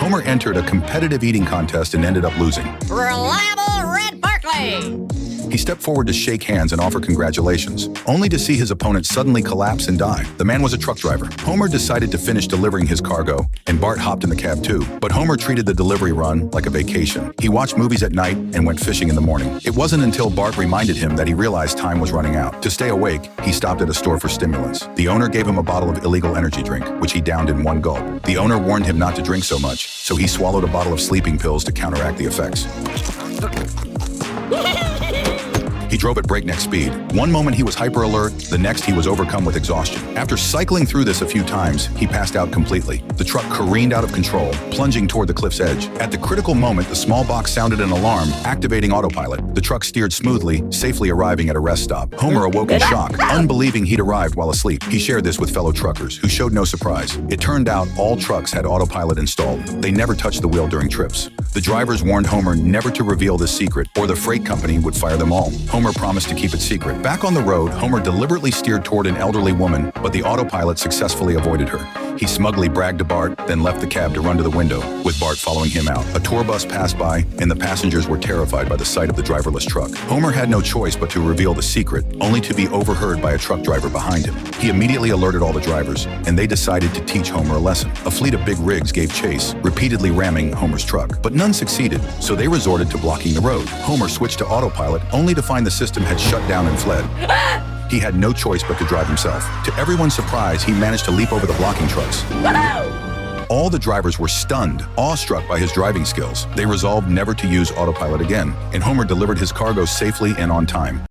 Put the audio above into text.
Homer entered a competitive eating contest and ended up losing. Reliable Red Barkley! He stepped forward to shake hands and offer congratulations, only to see his opponent suddenly collapse and die. The man was a truck driver. Homer decided to finish delivering his cargo, and Bart hopped in the cab too. But Homer treated the delivery run like a vacation. He watched movies at night and went fishing in the morning. It wasn't until Bart reminded him that he realized time was running out. To stay awake, he stopped at a store for stimulants. The owner gave him a bottle of illegal energy drink, which he downed in one gulp. The owner warned him not to drink so much, so he swallowed a bottle of sleeping pills to counteract the effects. He drove at breakneck speed. One moment he was hyper alert, the next he was overcome with exhaustion. After cycling through this a few times, he passed out completely. The truck careened out of control, plunging toward the cliff's edge. At the critical moment, the small box sounded an alarm, activating autopilot. The truck steered smoothly, safely arriving at a rest stop. Homer awoke in shock, unbelieving he'd arrived while asleep. He shared this with fellow truckers, who showed no surprise. It turned out all trucks had autopilot installed. They never touched the wheel during trips. The drivers warned Homer never to reveal this secret, or the freight company would fire them all. Homer promised to keep it secret. Back on the road, Homer deliberately steered toward an elderly woman, but the autopilot successfully avoided her. He smugly bragged to Bart, then left the cab to run to the window, with Bart following him out. A tour bus passed by, and the passengers were terrified by the sight of the driverless truck. Homer had no choice but to reveal the secret, only to be overheard by a truck driver behind him. He immediately alerted all the drivers, and they decided to teach Homer a lesson. A fleet of big rigs gave chase, repeatedly ramming Homer's truck, but none succeeded, so they resorted to blocking the road. Homer switched to autopilot, only to find the system had shut down and fled. He had no choice but to drive himself. To everyone's surprise, he managed to leap over the blocking trucks. All the drivers were stunned, awestruck by his driving skills. They resolved never to use autopilot again, and Homer delivered his cargo safely and on time.